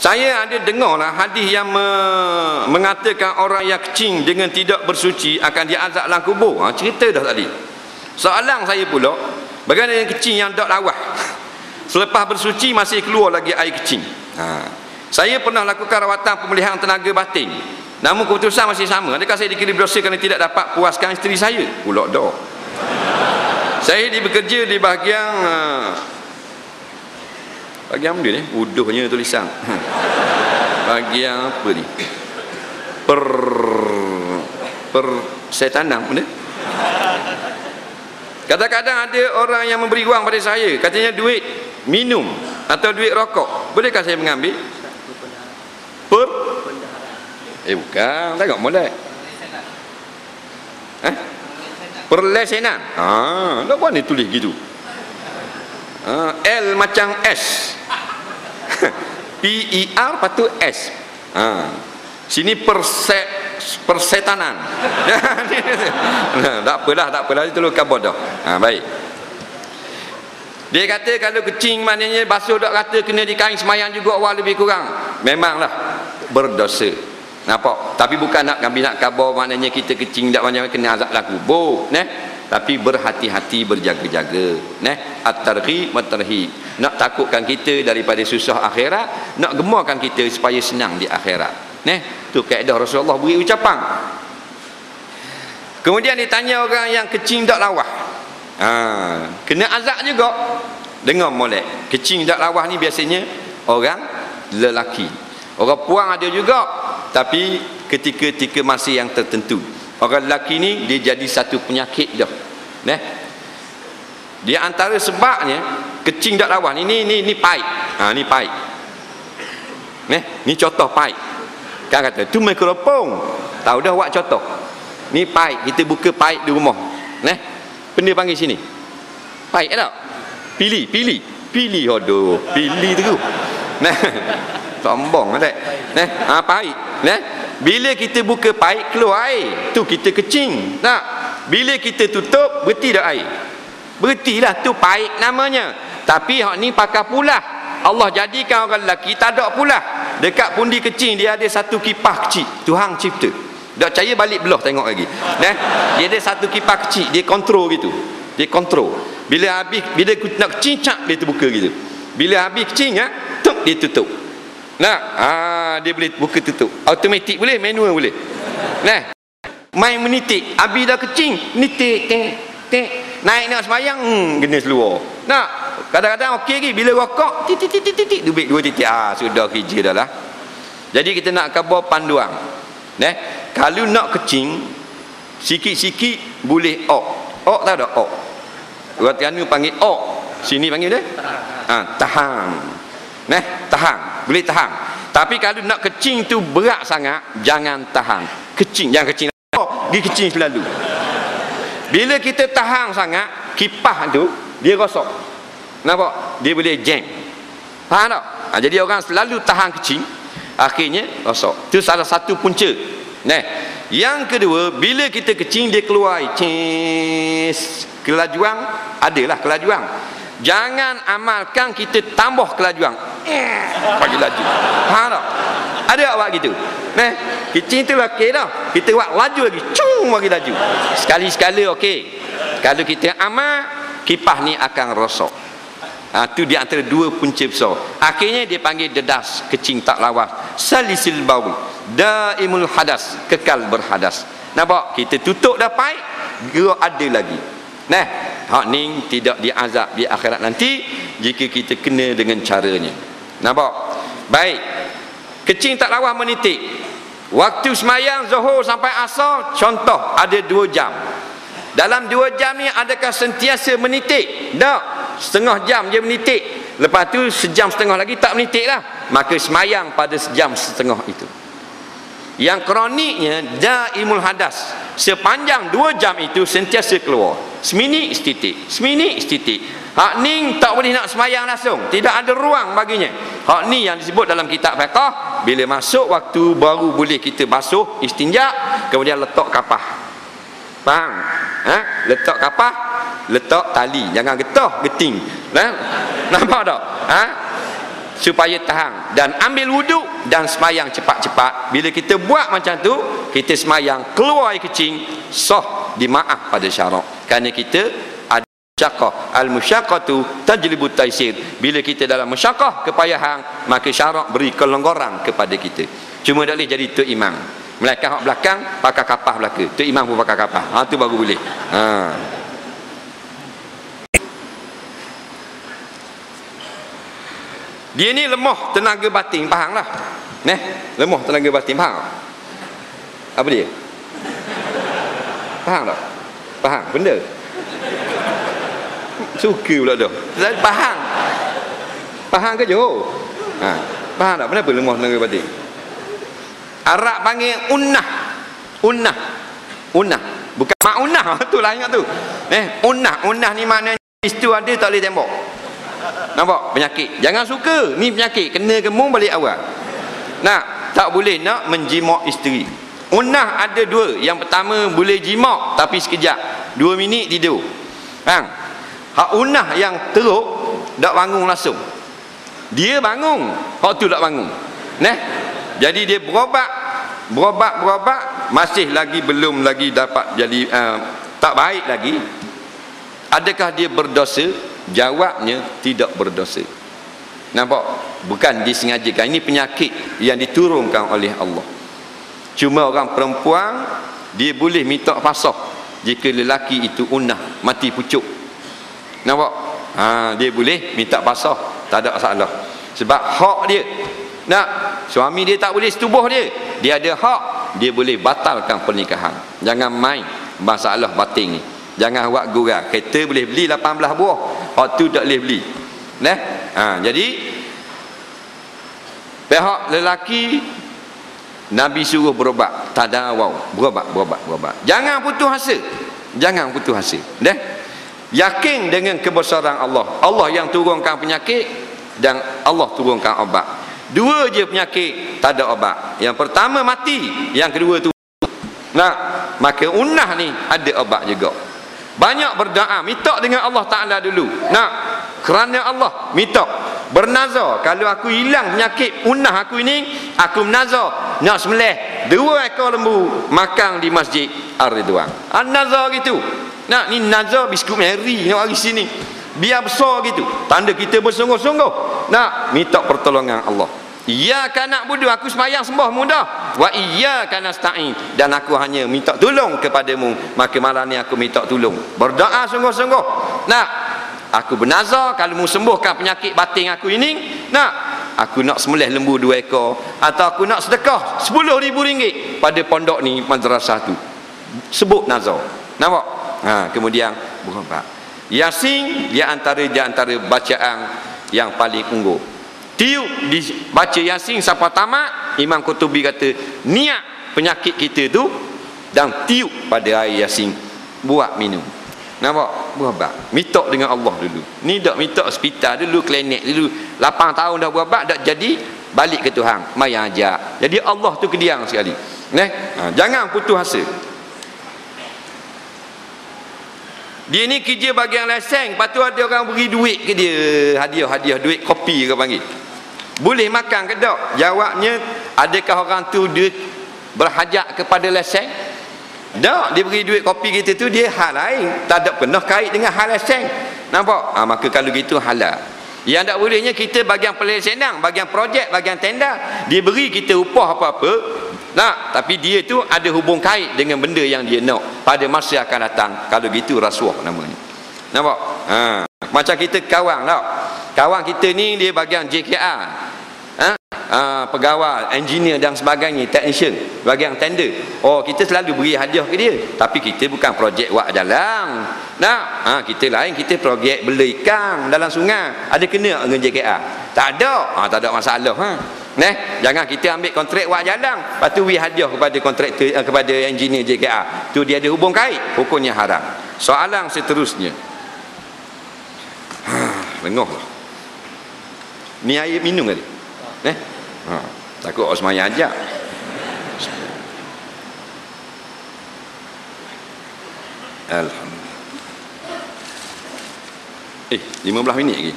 Saya ada dengarlah hadis yang mengatakan orang yang kecing dengan tidak bersuci akan diazab dalam kubur. Cerita dah tadi. Soalan saya pula, bagaimana yang kecing yang tak lawah? Selepas bersuci masih keluar lagi air kecing. Saya pernah lakukan rawatan pemulihan tenaga batin. Namun keputusan masih sama. Adakah saya dikirim dosa kerana tidak dapat puaskan isteri saya? Pulak dah. Saya bekerja di bahagian bahagian mana ni? Uduhnya tulisan. Bahagian apa ni? Persetanan benda. Kadang-kadang ada orang yang memberi wang pada saya, katanya duit minum atau duit rokok. Bolehkah saya mengambil? Bukan, tengok molek. Perlesenan. Tak boleh tulis gitu. L macam S. PER patut S. Sini persetanan. Tak apalah itu karbon dah. Baik. Dia kata kalau kecing maknanya basuh dak kata kena dikain semayang juga awal lebih kurang. Memanglah berdosa. Nampak? Tapi bukan nak khabar maknanya kita kecing dak macam kena azab dalam kubur, tapi berhati-hati, berjaga-jaga, at-targhib wat-tarhib. Nak takutkan kita daripada susah akhirat, nak gemakan kita supaya senang di akhirat. Tu kaedah Rasulullah beri ucapan. Kemudian ditanya orang yang kecing tak lawah. Kena azab juga. Dengar molek. Kecing tak lawah ni biasanya orang lelaki. Orang puang ada juga, tapi ketika masa yang tertentu. Orang lelaki ni dia jadi satu penyakit dah. Dia antara sebabnya kecing tak lawah ni paip. Ni paip. Ni contoh paip. Kan kata tu mikrofon. Tahu dah buat contoh. Ni paip, kita buka paip di rumah. Benda panggil sini. Paip tak? Pili aduh, pili tu. Sombong tak? Paip. Bila kita buka paip keluar air, tu kita kecing. Tak? Bila kita tutup, berhenti dah air. Berhentilah, tu paip namanya. Tapi hak ni pakai pulah. Allah jadikan orang lelaki tak ada pulah. Dekat pundi kecing dia ada satu kipas kecil. Tuhan cipta. Tak percaya balik belah tengok lagi. Dia ada satu kipas kecil, dia kontrol gitu. Dia kontrol. Bila nak kecing, dia terbuka gitu. Bila habis kecing, dia tutup. Dia boleh buka tutup. Automatik boleh, manual boleh. Main menitik, habis dah kecing, nitik, tek. Naik nak semayang, kena seluar. Kadang-kadang okey lagi, bila rokok, titik, dubik 2 titik. Sudah kerja dah lah. Jadi kita nak khabar panduan. Kalau nak kecing, sikit-sikit boleh ok. Ok tak ada ok. Orang Terengganu panggil ok. Sini panggil dia? Tahan. Tahan. Boleh tahan. Tapi kalau nak kecing tu berat sangat, jangan tahan. Kecing, jangan kecing. Dia kecing selalu. Bila kita tahan sangat, kipas tu dia rosak. Nampak? Dia boleh jam. Faham tak? Jadi orang selalu tahan kecing, akhirnya rosak. Itu salah satu punca. Yang kedua, bila kita kecing dia keluar kelajuan, adalah kelajuan. Jangan amalkan kita tambah kelajuan. Bagi laju. Faham tak? Ada tak buat gitu? Kecing tu okey dah. Kita buat laju lagi. Cung bagi laju. Sekali-sekala okey. Kalau kita amal, kipas ni akan rosak. Itu di antara 2 punca besar. Akhirnya dia panggil dedas, kecing tak lawas. Salisil baul, daimul hadas, kekal berhadas. Nampak? Kita tutup dah paip, gerak ada lagi. Hak ni tidak diazab di akhirat nanti jika kita kena dengan caranya. Nampak? Baik. Kecing tak lawas menitik. Waktu semayang Zuhur sampai Asar, contoh ada 2 jam. Dalam 2 jam ni adakah sentiasa menitik? Tak. Setengah jam je menitik. Lepas tu sejam setengah lagi tak menitik lah. Maka semayang pada sejam setengah itu. Yang kroniknya daimul hadas. Sepanjang 2 jam itu sentiasa keluar. Seminit setitik. Seminit setitik. Hak ni tak boleh nak semayang langsung. Tidak ada ruang baginya. Hak ni yang disebut dalam kitab fiqh. Bila masuk waktu baru boleh kita basuh istinja. Kemudian letak kapah. Faham? Letak kapah, letak tali, jangan getah geting. Nampak tak? supaya tahan, dan ambil wuduk dan semayang cepat-cepat. Bila kita buat macam tu, kita semayang keluar air kecing, sah dimaaf pada syarak. Kerana kita ada musyaqqah. Al-musyaqqatu tajlibu taisir. Bila kita dalam musyaqqah, kepayahan, maka syarak beri kelonggaran kepada kita. Cuma tak boleh jadi tok imam. Melainkan hak belakang pakai kapah belaka. Tok imam pun pakai kapah. Tu baru boleh. Dia ni lemah tenaga batin, faham lah. Lemah tenaga batin, faham? Apa dia? Faham tak? Faham benda? Suka pula dah. Faham? Faham ke Johor? Faham tak? Kenapa lemah tenaga batin? Arab panggil unnah. Unnah. Bukan ma'unah. Tu lah ingat tu. Unnah ni maknanya isteri ada tak boleh tembak. Nampak? Penyakit. Jangan suka. Ni penyakit. Kena gemung balik awal. Tak boleh nak menjimak isteri. Unnah ada dua. Yang pertama boleh jimak tapi sekejap. 2 minit tidur. Hak unnah yang teruk tak bangun langsung. Dia bangun. Hak tu tak bangun. Jadi dia berobat, masih lagi belum lagi dapat jadi tak baik lagi. Adakah dia berdosa? Jawabnya tidak berdosa. Nampak? Bukan disengajakan. Ini penyakit yang diturunkan oleh Allah. Cuma orang perempuan dia boleh minta fasakh jika lelaki itu unnah, mati pucuk. Nampak? Dia boleh minta fasakh, tak ada masalah. Sebab hak dia. Suami dia tak boleh setubuh dia. Dia ada hak, dia boleh batalkan pernikahan. Jangan main masalah batin ni. Jangan buat gurau. Kereta boleh beli 18 buah, hak tu tak boleh beli. Jadi pihak lelaki Nabi suruh berobat, tadawau, berobat. Jangan putus asa. Yakin dengan kebesaran Allah. Allah yang turunkan penyakit dan Allah turunkan obat. 2 je penyakit, tak ada obat. Yang pertama mati, yang kedua tu. Maka unnah ni ada obat juga. Banyak berdoa, minta dengan Allah Ta'ala dulu. Kerana Allah, minta. Bernazar, kalau aku hilang penyakit unnah aku ini, aku menazar nak sembelih 2 ekor lembu makan di Masjid Ar-Ridwan. Nazar gitu. Ni nazar biskup Mary nak hari sini. Biar besar gitu. Tanda kita bersungguh-sungguh minta pertolongan Allah. Iyyaka na'budu, aku sembahyang sembah mudah. Wa iyyaka nasta'in, dan aku hanya minta tolong kepadamu. Maka malam ni aku minta tolong. Berdoa sungguh-sungguh. Aku bernazar kalau mu sembuhkan penyakit batin aku ini, aku nak sembelih lembu 2 ekor, atau aku nak sedekah RM10,000 pada pondok ni, madrasah tu. Sebut nazar. Nampak? Kemudian berobat. Yasin dia antara bacaan yang paling unggul. Tiup dibaca Yasin sampai tamat. Imam Qurtubi kata niat penyakit kita tu dan tiup pada air Yasin, buat minum. Nampak? Berobat. Minta dengan Allah dulu. Ni dak minta hospital dulu, klinik dulu. 8 tahun dah berobat dak jadi, balik ke Tuhan, mai ajak. Jadi Allah tu kediang sekali. Jangan putus asa. Dia ni kerja bagian lesen, lepas tu ada orang beri duit ke dia, hadiah duit kopi ke panggil. Boleh makan ke tak? Jawabnya, adakah orang tu dia berhajat kepada lesen? Tak, dia beri duit kopi kita tu dia hal lain, tak ada pernah kait dengan hal lesen. Nampak? Maka kalau gitu halal. Yang tak bolehnya kita bagian pelesenan, bagian projek, bagian tenda, dia beri kita upah apa-apa. Tapi dia tu ada hubung kait dengan benda yang dia nak pada masa akan datang. Kalau gitu rasuah namanya. Nampak? Macam kita kawan tau. Kawan kita ni dia bagian JKR. Pegawai, engineer dan sebagainya, technician, bagian tender. Kita selalu beri hadiah ke dia. Tapi kita bukan projek wak jalan. Kita lain, kita projek bela ikan dalam sungai. Ada kena dengan JKR? Tak ada. Tak ada masalah. Jangan kita ambil kontrak wak jalan, lepas tu beri hadiah kepada kontraktor, kepada engineer JKR. Tu dia ada hubung kait, hukumnya haram. Soalan seterusnya. Lengah lah. Ni air minum kali. Takut orang semayang ajak. 15 minit lagi.